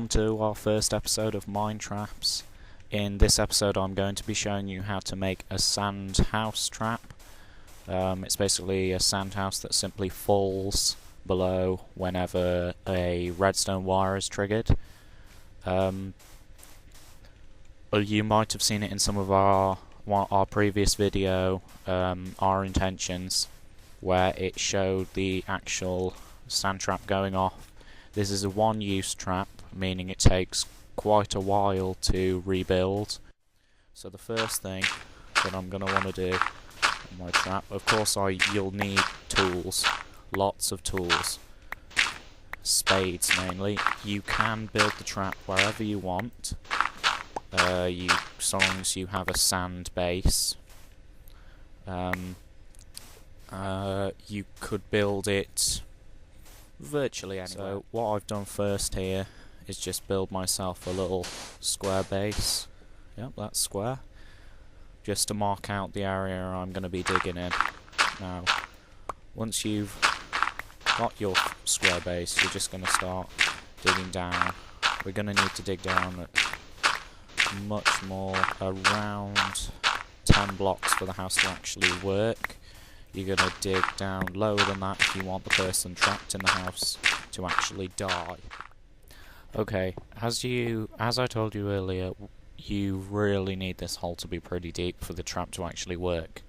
welcome to our first episode of Minetraps. In this episode I'm going to be showing you how to make a sand house trap. It's basically a sand house that simply falls below whenever a redstone wire is triggered. You might have seen it in some of our previous video, our intentions, where it showed the actual sand trap going off. This is a one-use trap, meaning it takes quite a while to rebuild. So the first thing that I'm going to want to do on my trap, of course you'll need tools, lots of tools, spades mainly. You can build the trap wherever you want, so long as you have a sand base. You could build it virtually anywhere. So what I've done first here is just build myself a little square base. Yep, that's square. Just to mark out the area I'm going to be digging in. Now, once you've got your square base, you're just going to start digging down. We're going to need to dig down at much more, around 10 blocks for the house to actually work. You're going to dig down lower than that if you want the person trapped in the house to actually die. Okay, as I told you earlier, you really need this hole to be pretty deep for the trap to actually work.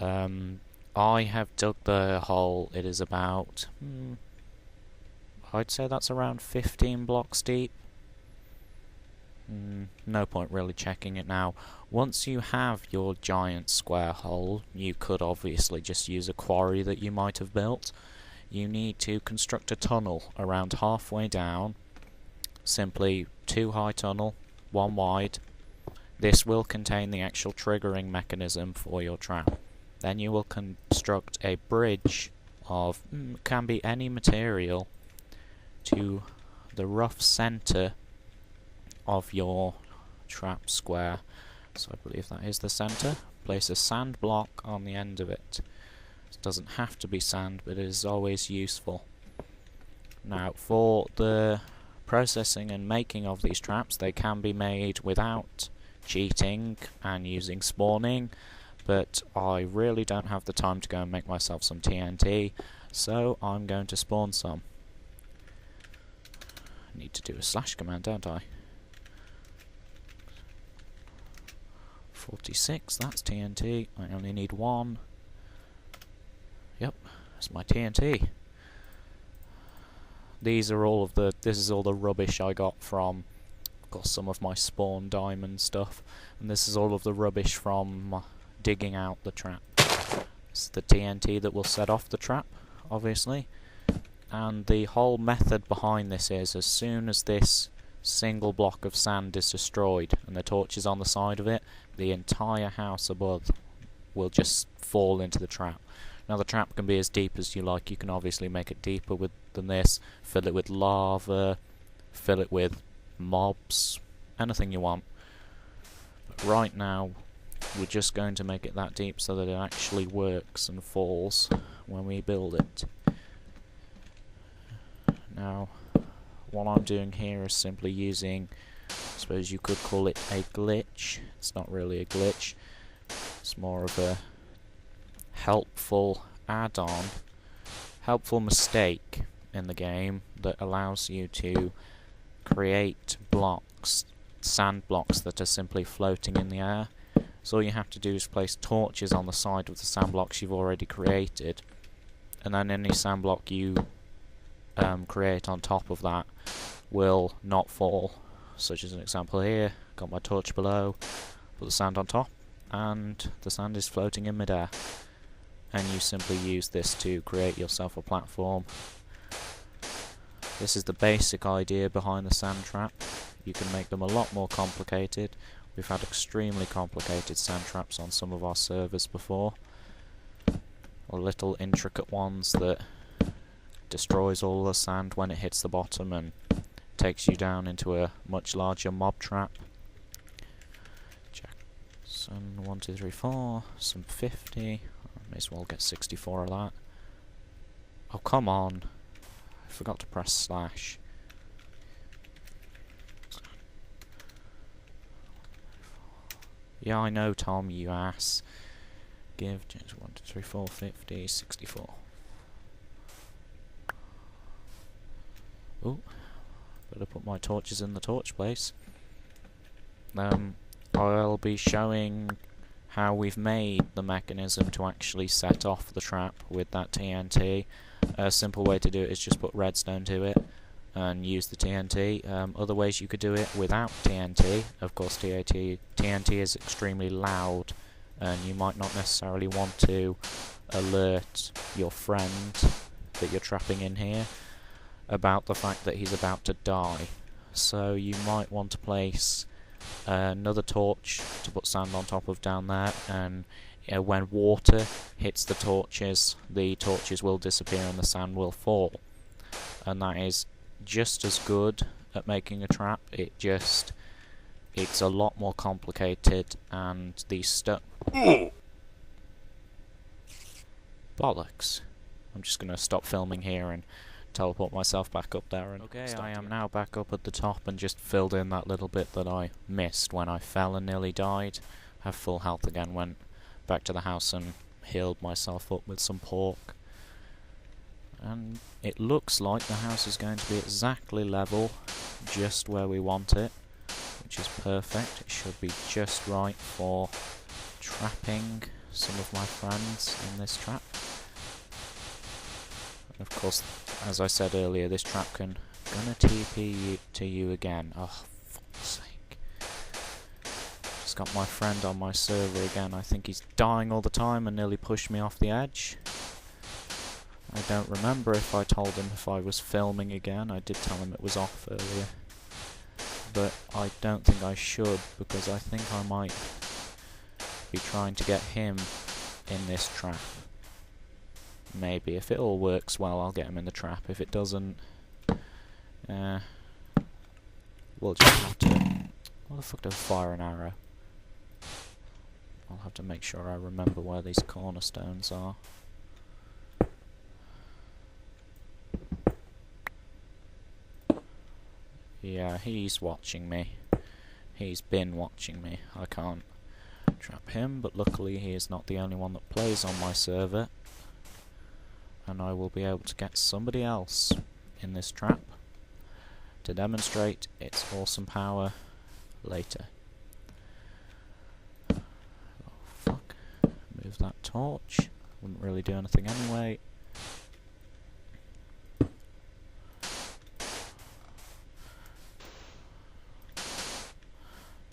I have dug the hole. It is about, I'd say that's around 15 blocks deep. No point really checking it now. Once you have your giant square hole, you could obviously just use a quarry that you might have built. You need to construct a tunnel around halfway down. Simply 2 high tunnel, 1 wide. This will contain the actual triggering mechanism for your trap. Then you will construct a bridge of, can be any material, to the rough center of your trap square. So I believe that is the center. Place a sand block on the end of it. It doesn't have to be sand, but it is always useful. Now, for the processing and making of these traps, they can be made without cheating and using spawning, but I really don't have the time to go and make myself some TNT, so I'm going to spawn some. I need to do a slash command, don't I? 46, that's TNT. I only need 1. Yep, that's my TNT. This is all the rubbish I got from, of course, some of my spawn diamond stuff, and this is all of the rubbish from digging out the trap. It's the TNT that will set off the trap, obviously, and the whole method behind this is, as soon as this single block of sand is destroyed and the torch is on the side of it, the entire house above will just fall into the trap. Now the trap can be as deep as you like. You can obviously make it deeper than this, fill it with lava, fill it with mobs, anything you want. But right now we're just going to make it that deep so that it actually works and falls when we build it. Now what I'm doing here is simply using, I suppose you could call it a glitch. It's not really a glitch, it's more of a helpful add-on, helpful mistake in the game that allows you to create blocks, sand blocks that are simply floating in the air. So all you have to do is place torches on the side of the sand blocks you've already created, and then any sand block you create on top of that will not fall. Such as an example here, got my torch below, put the sand on top, and the sand is floating in midair. And you simply use this to create yourself a platform. This is the basic idea behind the sand trap. You can make them a lot more complicated. We've had extremely complicated sand traps on some of our servers before, or little intricate ones that destroys all the sand when it hits the bottom and takes you down into a much larger mob trap. Jackson 1, 2, 3, 4, some 50. I may as well get 64 of that. Oh come on! I forgot to press slash. Yeah, I know, Tom, you ass. Give 1, 2, 3, 4, 50, 64. Oh, better put my torches in the torch place. I'll be showing how we've made the mechanism to actually set off the trap with that TNT. A simple way to do it is just put redstone to it and use the TNT. Other ways you could do it without TNT. Of course, TNT is extremely loud, and you might not necessarily want to alert your friend that you're trapping in here about the fact that he's about to die. So you might want to place another torch to put sand on top of down there, and when water hits the torches will disappear and the sand will fall. And that is just as good at making a trap. It's a lot more complicated, and the stuff... Bollocks. I'm just going to stop filming here and teleport myself back up there. And okay, I am now back up at the top and just filled in that little bit that I missed when I fell and nearly died. Have full health again, went back to the house and healed myself up with some pork. And it looks like the house is going to be exactly level, just where we want it, which is perfect. It should be just right for trapping some of my friends in this trap. And of course, as I said earlier, this trap gonna TP to you again. Oh, for fuck's sake. Just got my friend on my server again. I think he's dying all the time and nearly pushed me off the edge. I don't remember if I told him if I was filming again. I did tell him it was off earlier. But I don't think I should, because I think I might be trying to get him in this trap. Maybe. If it all works well, I'll get him in the trap. If it doesn't, we'll just have to... What the fuck do I fire an arrow? I'll have to make sure I remember where these cornerstones are. Yeah, he's watching me. He's been watching me. I can't trap him, but luckily he is not the only one that plays on my server. And I will be able to get somebody else in this trap to demonstrate its awesome power later. Oh, fuck. Move that torch. Wouldn't really do anything anyway.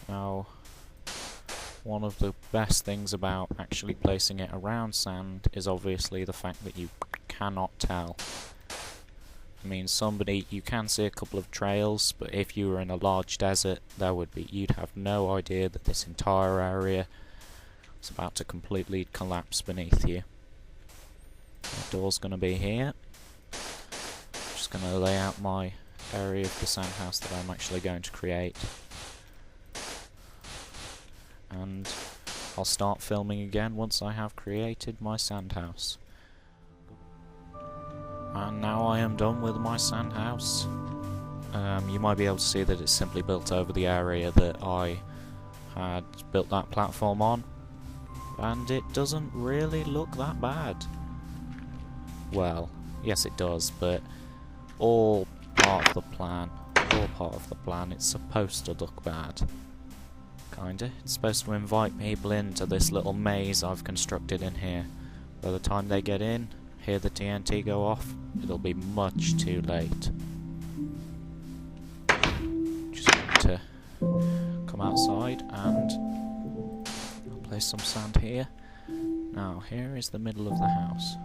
Now, one of the best things about actually placing it around sand is obviously the fact that you cannot tell. I mean, you can see a couple of trails, but if you were in a large desert, you'd have no idea that this entire area is about to completely collapse beneath you. The door's going to be here. I'm just going to lay out my area of the sand house that I'm actually going to create. And I'll start filming again once I have created my sand house. And now I am done with my sand house. You might be able to see that it's simply built over the area that I had built that platform on, and it doesn't really look that bad. Well, yes it does, but all part of the plan, it's supposed to look bad. Kinda. It's supposed to invite people into this little maze I've constructed in here. By the time they get in, hear the TNT go off, it'll be much too late. Just going to come outside and I'll place some sand here. Now, here is the middle of the house.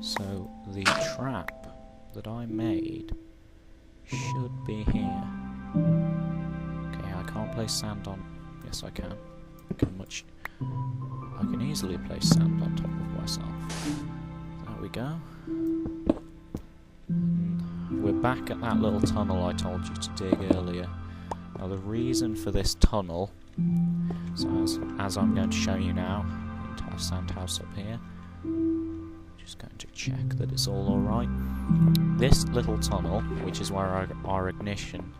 So, the trap that I made should be here. I can't place sand on... Yes, I can. I can easily place sand on top of myself. There we go. And we're back at that little tunnel I told you to dig earlier. Now the reason for this tunnel, so as I'm going to show you now, entire sand house up here. Just going to check that it's all alright. This little tunnel, which is where our ignition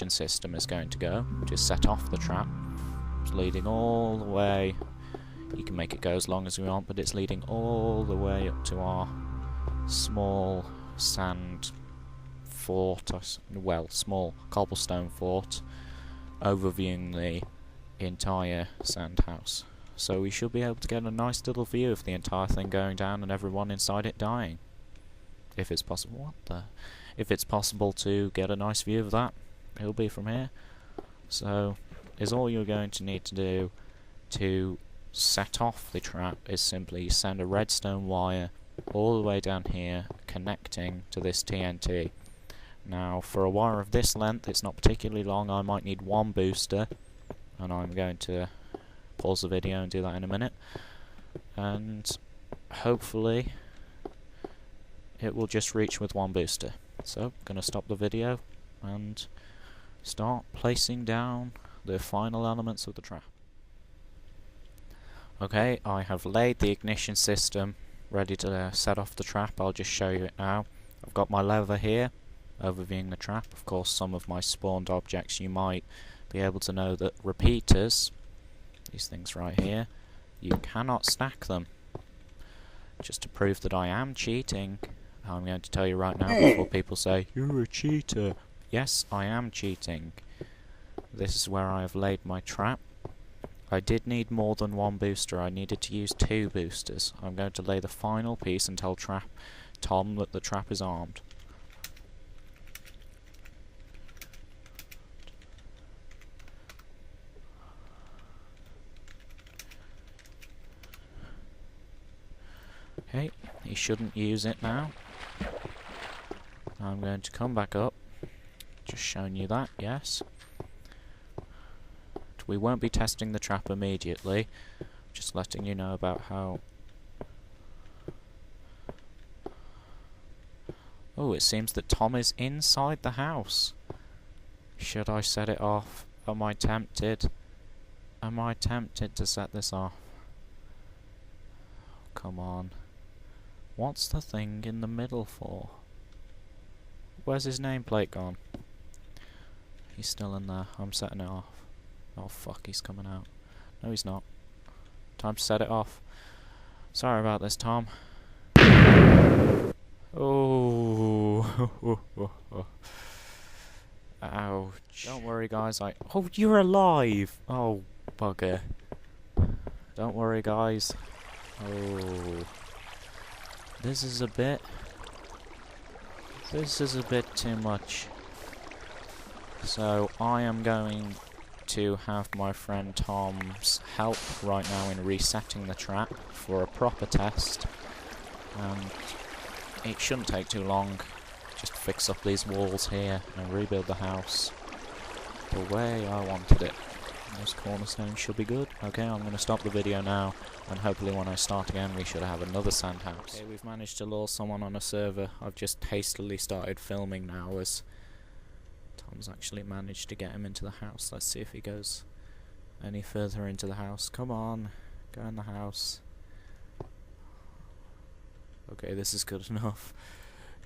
system is going to go, to set off the trap, It's leading all the way. You can make it go as long as you want, but it's leading all the way up to our small sand fort, well, small cobblestone fort, overviewing the entire sand house. So we should be able to get a nice little view of the entire thing going down and everyone inside it dying. If it's possible. If it's possible to get a nice view of that, it'll be from here. So, is all you're going to need to do to set off the trap is simply send a redstone wire all the way down here, connecting to this TNT. Now, for a wire of this length, it's not particularly long. I might need one booster, and I'm going to pause the video and do that in a minute. And hopefully it will just reach with one booster. So, I'm going to stop the video and start placing down the final elements of the trap. Okay, I have laid the ignition system ready to set off the trap. I'll just show you it now. I've got my lever here, overviewing the trap. Of course, some of my spawned objects, you might be able to know that repeaters, these things right here, you cannot stack them. Just to prove that I am cheating, I'm going to tell you right now before people say, "You're a cheater." Yes, I am cheating. This is where I have laid my trap. I did need more than one booster. I needed to use 2 boosters. I'm going to lay the final piece and tell Tom that the trap is armed. Okay, he shouldn't use it now. I'm going to come back up. Just showing you that, yes. We won't be testing the trap immediately. Just letting you know about how... Oh, it seems that Tom is inside the house. Should I set it off? Am I tempted? Am I tempted to set this off? Come on. What's the thing in the middle for? Where's his nameplate gone? He's still in there. I'm setting it off. Oh fuck, he's coming out. No, he's not. Time to set it off. Sorry about this, Tom. Oh. Ouch. Don't worry, guys. Oh, you're alive! Oh, bugger. Don't worry, guys. Oh. This is a bit too much. So, I am going to have my friend Tom's help right now in resetting the trap for a proper test. It shouldn't take too long. Just fix up these walls here and rebuild the house the way I wanted it. Those cornerstones should be good. Okay, I'm going to stop the video now, and hopefully when I start again we should have another sand house. Okay, we've managed to lure someone on a server. I've just hastily started filming now as Tom's actually managed to get him into the house. Let's see if he goes any further into the house. Come on, go in the house. Okay, this is good enough.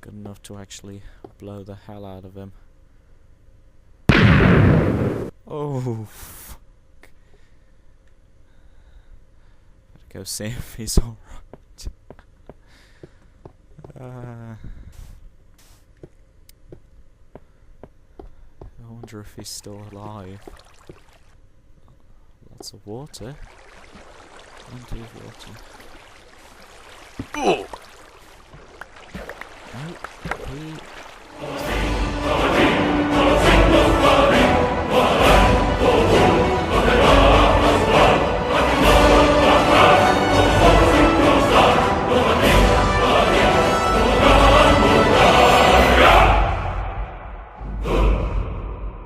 Good enough to actually blow the hell out of him. Oh, fuck. Gotta go see if he's alright. I wonder if he's still alive. Lots of water. Plenty of water.